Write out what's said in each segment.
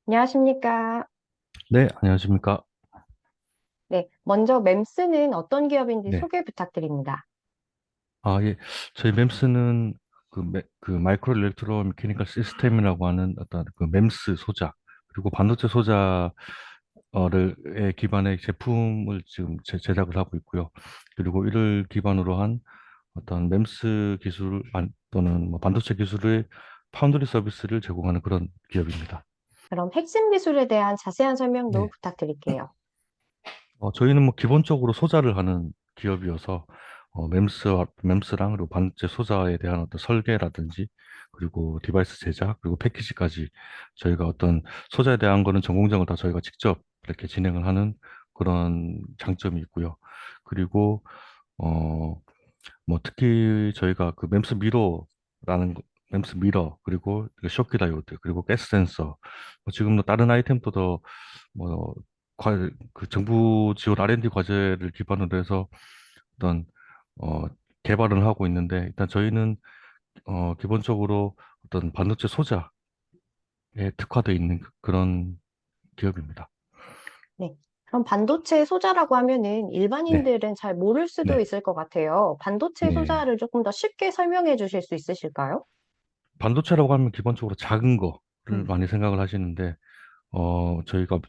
안녕하십니까. 네, 안녕하십니까. 네, 먼저 맴스는 어떤 기업인지 네. 소개 부탁드립니다. 아, 예. 저희 맴스는 그 마이크로 일렉트로 메케니컬 시스템이라고 하는 어떤 그 맴스 소자, 그리고 반도체 소자를 기반의 제품을 지금 제작을 하고 있고요. 그리고 이를 기반으로 한 어떤 맴스 기술 또는 뭐 반도체 기술의 파운드리 서비스를 제공하는 그런 기업입니다. 그럼 핵심 기술에 대한 자세한 설명도 네. 부탁드릴게요. 저희는 뭐 기본적으로 소자를 하는 기업이어서 mems랑 그리고 반도체 소자에 대한 어떤 설계라든지 그리고 디바이스 제작 그리고 패키지까지 저희가 어떤 소자에 대한 거는 전공정을 다 저희가 직접 이렇게 진행을 하는 그런 장점이 있고요. 그리고 어 뭐 특히 저희가 그 mem스 미러 그리고 그 쇼크 다이오드 그리고 가스 센서 지금도 다른 아이템도 뭐, 그 정부 지원 R&D 과제를 기반으로 해서 어떤, 어, 개발을 하고 있는데, 일단 저희는, 기본적으로 어떤 반도체 소자에 특화되어 있는 그런 기업입니다. 네. 그럼 반도체 소자라고 하면은 네, 일반인들은 잘 모를 수도 네, 있을 것 같아요. 반도체 네. 소자를 조금 더 쉽게 설명해 주실 수 있으실까요? 반도체라고 하면 기본적으로 작은 거를 음. 많이 생각을 하시는데,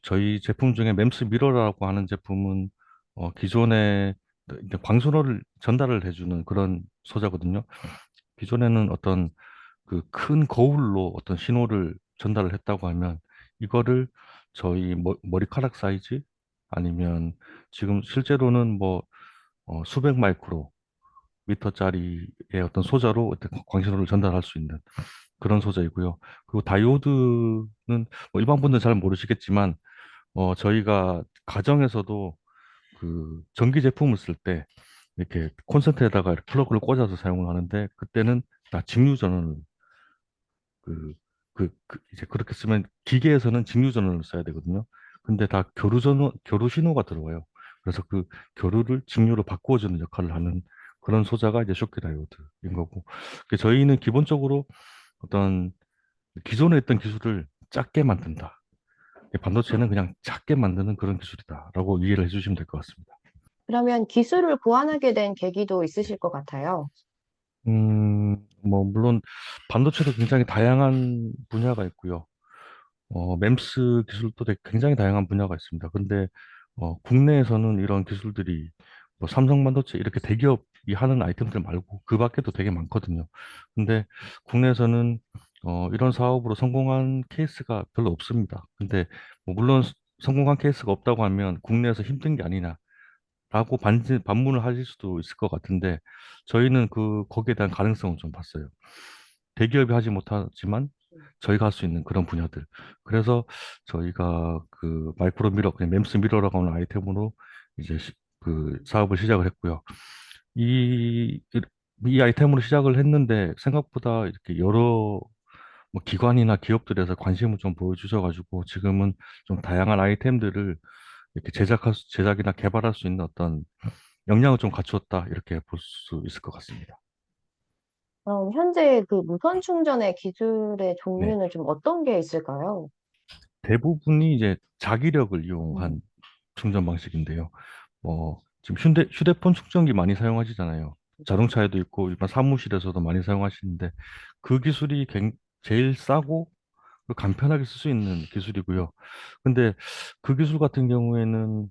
저희 제품 중에 mem스 미러라고 하는 제품은, 기존에 이제 광선호를 전달을 해주는 그런 소자거든요. 기존에는 어떤 그 큰 거울로 어떤 신호를 전달을 했다고 하면 이거를 저희 머리카락 사이즈 아니면 지금 실제로는 뭐 수백 마이크로 미터짜리의 어떤 소자로 어떤 광신호를 전달할 수 있는 그런 소자이고요. 그리고 다이오드는 뭐 일반 분들은 잘 모르시겠지만 저희가 가정에서도 그 전기 제품을 쓸 때 이렇게 콘센트에다가 이렇게 플러그를 꽂아서 사용을 하는데 그때는 다 직류 전원을 이제 그렇게 쓰면 기계에서는 직류 전원을 써야 되거든요. 근데 다 교류 신호가 들어와요. 그래서 그 교류를 직류로 바꾸어주는 역할을 하는 그런 소자가 이제 쇼크 다이오드인 거고. 저희는 기본적으로 어떤 기존에 있던 기술을 작게 만든다. 반도체는 그냥 작게 만드는 그런 기술이다라고 이해를 해주시면 될 것 같습니다. 그러면 기술을 고안하게 된 계기도 있으실 것 같아요. 뭐 물론 반도체도 굉장히 다양한 분야가 있고요. 램스 기술도 굉장히 다양한 분야가 있습니다. 근데 국내에서는 이런 기술들이 뭐 삼성 반도체 이렇게 대기업이 하는 아이템들 말고 그 밖에도 되게 많거든요. 근데 국내에서는 이런 사업으로 성공한 케이스가 별로 없습니다. 근데 뭐 물론 성공한 케이스가 없다고 하면 국내에서 힘든 게 아니냐라고 반문을 하실 수도 있을 것 같은데 저희는 거기에 대한 가능성을 좀 봤어요. 대기업이 하지 못하지만 저희가 할 수 있는 그런 분야들. 그래서 저희가 그 마이크로 미러, 그냥 mem스 미러라고 하는 아이템으로 이제 그 사업을 시작을 했고요. 이, 이 아이템으로 시작을 했는데 생각보다 이렇게 여러 뭐 기관이나 기업들에서 관심을 좀 보여주셔가지고 지금은 좀 다양한 아이템들을 이렇게 제작이나 개발할 수 있는 어떤 역량을 좀 갖추었다 이렇게 볼 수 있을 것 같습니다. 그럼 현재 그 무선 충전의 기술의 네. 종류는 좀 어떤 게 있을까요? 대부분이 이제 자기력을 음. 이용한 충전 방식인데요. 지금 휴대폰 충전기 많이 사용하시잖아요. 자동차에도 있고 일반 사무실에서도 많이 사용하시는데 그 기술이 제일 싸고 그리고 간편하게 쓸 수 있는 기술이고요. 근데 그 기술 같은 경우에는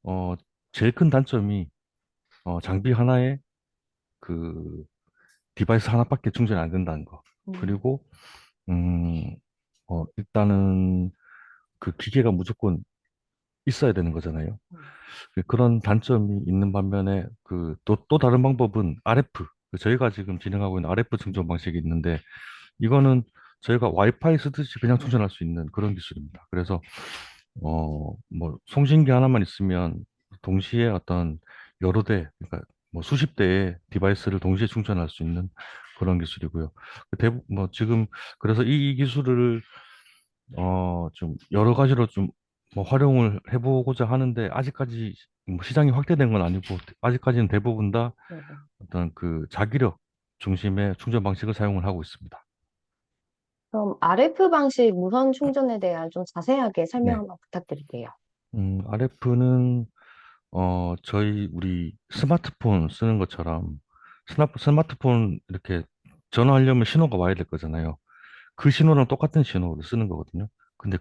어, 제일 큰 단점이 장비 하나에 그 디바이스 하나밖에 충전이 안 된다는 거. 음. 그리고 음, 일단은 그 기계가 무조건 있어야 되는 거잖아요. 그런 단점이 있는 반면에 또 다른 방법은 RF, 저희가 지금 진행하고 있는 RF 충전 방식이 있는데 이거는 저희가 와이파이 쓰듯이 그냥 충전할 수 있는 그런 기술입니다. 그래서 뭐 송신기 하나만 있으면 동시에 어떤 여러 대, 그러니까 뭐 수십 대의 디바이스를 동시에 충전할 수 있는 그런 기술이고요. 뭐 지금 그래서 이 기술을 좀 여러 가지로 좀 뭐 활용을 해보고자 하는데 아직까지 뭐 시장이 확대된 건 아니고 아직까지는 대부분 다 네, 네. 어떤 그 자기력 중심의 충전 방식을 사용을 하고 있습니다. 그럼 RF 방식 무선 충전에 대한 좀 자세하게 설명 네. 한번 부탁드릴게요. RF는 우리 스마트폰 쓰는 것처럼 스마트폰 이렇게 전화하려면 신호가 와야 될 거잖아요. 그 신호랑 똑같은 신호를 쓰는 거거든요. 근데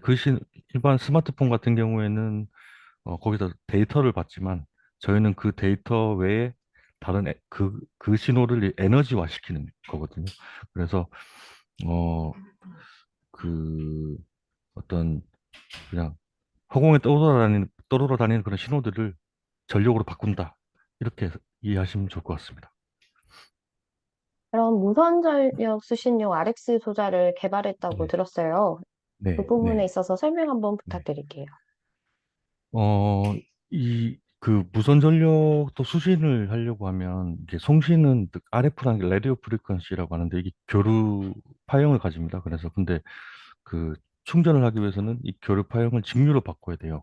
일반 스마트폰 같은 경우에는 거기다 데이터를 받지만 저희는 그 데이터 외에 그 신호를 에너지화 시키는 거거든요. 그래서 어, 그 어떤 그냥 허공에 떠돌아다니는 그런 신호들을 전력으로 바꾼다. 이렇게 이해하시면 좋을 것 같습니다. 그럼 무선 전력 수신용 RX 소자를 개발했다고 네, 들었어요. 그 네, 부분에 네, 있어서 설명 한번 네. 부탁드릴게요. 그 무선 전력도 수신을 하려고 하면 이게 송신은 RF라는 게 라디오 프리퀀시라고 하는데 이게 교류 파형을 가집니다. 그래서 근데 그 충전을 하기 위해서는 이 교류 파형을 직류로 바꿔야 돼요.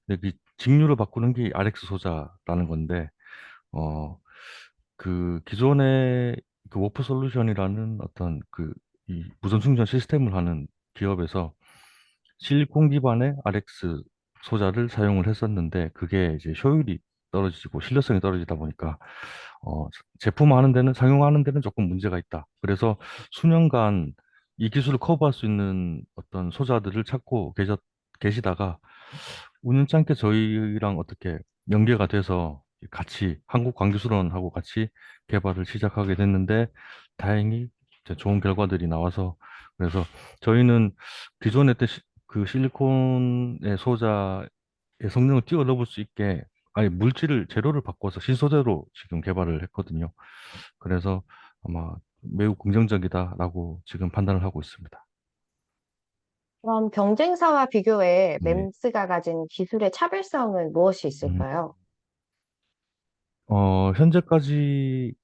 근데 그 직류로 바꾸는 게 RX 소자라는 건데 어, 그 기존의 그 워프 솔루션이라는 어떤 이 무선 충전 시스템을 하는 기업에서 실리콘 기반의 RX 소자를 사용을 했었는데 그게 이제 효율이 떨어지고 신뢰성이 떨어지다 보니까 제품하는 데는 상용하는 데는 조금 문제가 있다. 그래서 수년간 이 기술을 커버할 수 있는 어떤 소자들을 찾고 계시다가 우연찮게 저희랑 어떻게 연계가 돼서 같이 한국광기술원하고 같이 개발을 시작하게 됐는데 다행히 이제 좋은 결과들이 나와서 그래서 저희는 기존에 그 실리콘의 소자의 성능을 뛰어넘을 수 있게 아예 재료를 바꿔서 신소재로 지금 개발을 했거든요. 그래서 아마 매우 긍정적이다라고 지금 판단을 하고 있습니다. 그럼 경쟁사와 비교해 네. 램스가 가진 기술의 차별성은 무엇이 음, 있을까요? 현재까지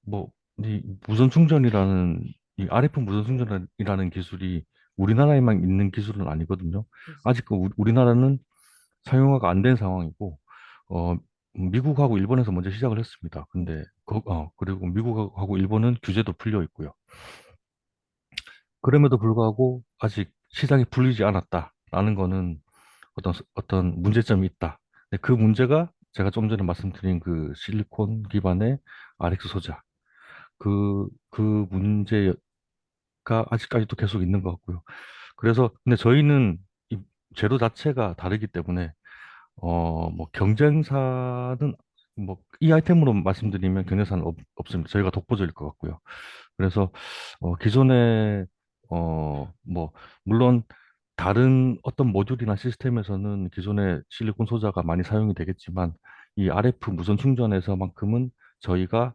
이 무선 충전이라는 이 RF 무선 충전이라는 기술이 우리나라에만 있는 기술은 아니거든요. 아직 우리나라는 상용화가 안 된 상황이고, 어, 미국하고 일본에서 먼저 시작을 했습니다. 근데, 그리고 미국하고 일본은 규제도 풀려 있고요. 그럼에도 불구하고 아직 시장이 풀리지 않았다라는 거는 어떤 문제점이 있다. 근데 그 문제가 제가 좀 전에 말씀드린 그 실리콘 기반의 RX 소자. 그 문제가 아직까지도 계속 있는 것 같고요. 그래서, 근데 저희는 이 재료 자체가 다르기 때문에, 경쟁사는, 이 아이템으로 말씀드리면 경쟁사는 없습니다. 저희가 독보적일 것 같고요. 그래서, 기존에, 물론, 다른 어떤 모듈이나 시스템에서는 기존의 실리콘 소자가 많이 사용이 되겠지만, 이 RF 무선 충전에서만큼은 저희가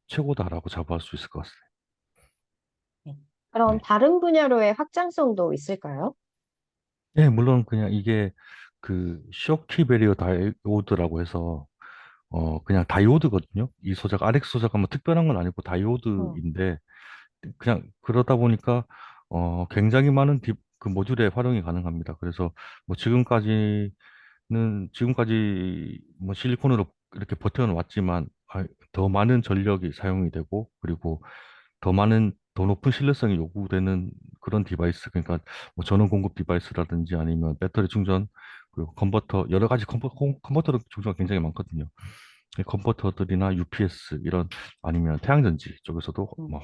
최고다라고 자부할 수 있을 것 같습니다. 네. 그럼 네. 다른 분야로의 확장성도 있을까요? 네, 물론 그냥 이게 그 쇼키 베리어 다이오드라고 해서 그냥 다이오드거든요. 이 소자가 RX 소자가 뭐 특별한 건 아니고 음. 다이오드인데 그냥 그러다 보니까 굉장히 많은 그 모듈에 활용이 가능합니다. 그래서 뭐 지금까지 뭐 실리콘으로 이렇게 버텨왔지만 더 많은 전력이 사용이 되고 그리고 더 높은 신뢰성이 요구되는 그런 디바이스, 그러니까 뭐 전원 공급 디바이스라든지 아니면 배터리 충전, 그리고 여러 가지 컨버터 종류가 굉장히 많거든요. 이 컨버터들이나 UPS 이런 아니면 태양전지 쪽에서도 음. 뭐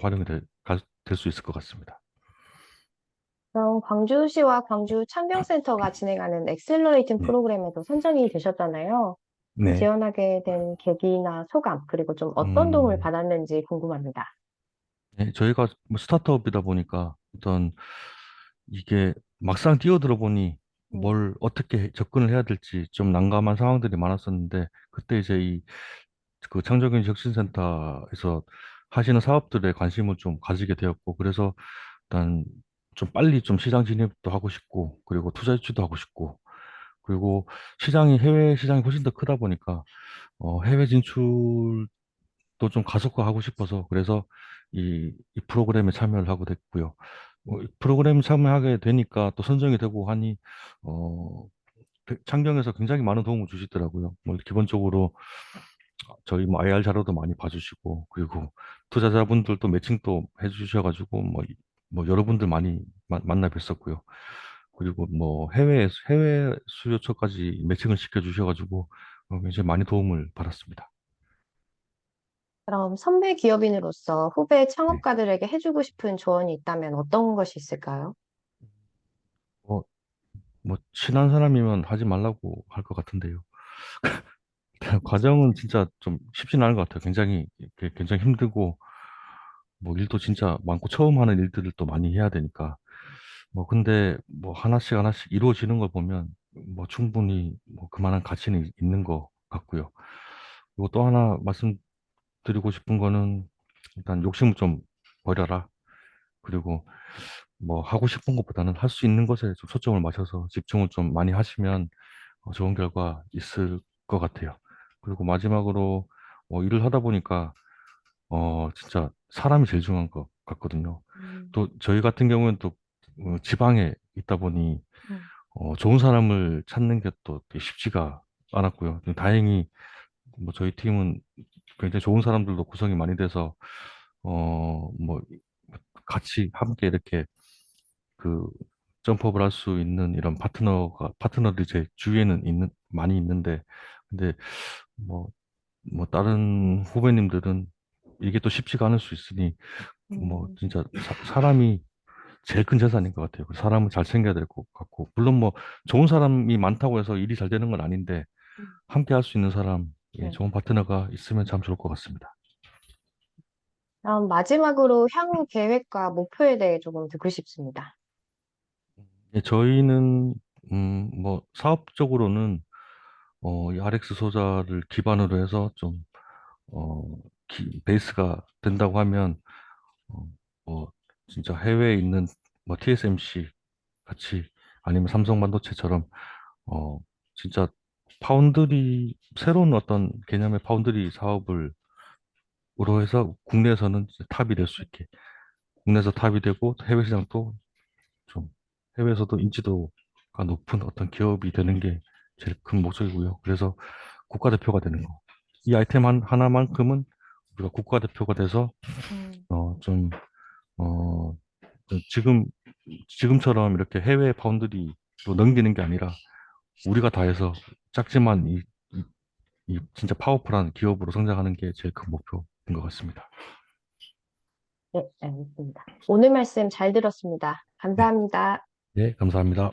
될 수 있을 것 같습니다. 그럼 광주시와 광주 창경센터가 진행하는 엑셀러레이팅 네. 프로그램에도 선정이 되셨잖아요. 네. 지원하게 된 계기나 소감, 그리고 좀 어떤 도움을 음, 받았는지 궁금합니다. 네, 저희가 뭐 스타트업이다 보니까 이게 막상 뛰어들어 보니 음. 뭘 어떻게 접근을 해야 될지 좀 난감한 상황들이 많았었는데 그때 이제 그 창조경 혁신센터에서 하시는 사업들에 관심을 좀 가지게 되었고 그래서 일단 좀 빨리 좀 시장 진입도 하고 싶고 그리고 투자 유치도 하고 싶고 그리고 해외 시장이 훨씬 더 크다 보니까 해외 진출도 좀 가속화하고 싶어서 그래서 이 프로그램에 참여를 하고 됐고요. 이 프로그램 참여하게 되니까 또 선정이 되고 하니 어, 창경에서 굉장히 많은 도움을 주시더라고요. 뭐 기본적으로 저희 뭐 IR 자료도 많이 봐주시고 그리고 투자자분들도 매칭도 해주셔가지고 뭐 뭐 여러분들 많이 만나 뵀었고요. 그리고 뭐 해외 수요처까지 매칭을 시켜주셔가지고 굉장히 많이 도움을 받았습니다. 그럼 선배 기업인으로서 후배 네. 창업가들에게 해주고 싶은 조언이 있다면 어떤 것이 있을까요? 뭐, 뭐 친한 사람이면 하지 말라고 할 것 같은데요. 과정은 진짜 좀 쉽지는 않은 것 같아요. 굉장히 힘들고 뭐 일도 진짜 많고 처음 하는 일들을 또 많이 해야 되니까 뭐 근데 뭐 하나씩 하나씩 이루어지는 걸 보면 뭐 충분히 뭐 그만한 가치는 있는 것 같고요. 그리고 또 하나 말씀드리고 싶은 거는 일단 욕심을 좀 버려라. 그리고 뭐 하고 싶은 것보다는 할 수 있는 것에 좀 초점을 맞춰서 집중을 좀 많이 하시면 좋은 결과 있을 것 같아요. 그리고 마지막으로 일을 하다 보니까 진짜 사람이 제일 중요한 것 같거든요. 음, 또 저희 같은 경우는 또 지방에 있다 보니 음, 좋은 사람을 찾는 게 또 쉽지가 않았고요. 다행히 뭐 저희 팀은 굉장히 좋은 사람들도 구성이 많이 돼서 뭐 같이 함께 이렇게 그 점프업을 할 수 있는 이런 파트너들이 제 주위에는 많이 있는데 근데 뭐 다른 후배님들은 이게 또 쉽지가 않을 수 있으니 뭐 음, 진짜 사람이 제일 큰 재산인 것 같아요. 그 사람을 잘 챙겨야 될 것 같고 물론 뭐 좋은 사람이 많다고 해서 일이 잘 되는 건 아닌데 음. 함께 할 수 있는 사람, 예, 네. 좋은 파트너가 있으면 참 좋을 것 같습니다. 그럼 마지막으로 향후 계획과 목표에 대해 조금 듣고 싶습니다. 예, 저희는 뭐 사업적으로는 이 RX 소자를 기반으로 해서 좀 어, 베이스가 된다고 하면 어, 뭐 진짜 해외에 있는 뭐 TSMC 같이 아니면 삼성 반도체처럼 어, 진짜 새로운 어떤 개념의 파운드리 사업을 으로 해서 국내에서는 이제 탑이 될 수 있게 국내에서 탑이 되고 해외 시장도 좀 해외에서도 인지도가 높은 어떤 기업이 되는 게 제일 큰 목적이고요. 그래서 국가대표가 되는 거. 이 아이템 하나만큼은 우리가 국가대표가 돼서 음, 어, 좀, 어, 지금처럼 이렇게 해외 파운드리로 넘기는 게 아니라 우리가 다 해서 작지만 이 진짜 파워풀한 기업으로 성장하는 게 제일 큰 목표인 것 같습니다. 네, 알겠습니다. 오늘 말씀 잘 들었습니다. 네, 감사합니다. 네, 감사합니다.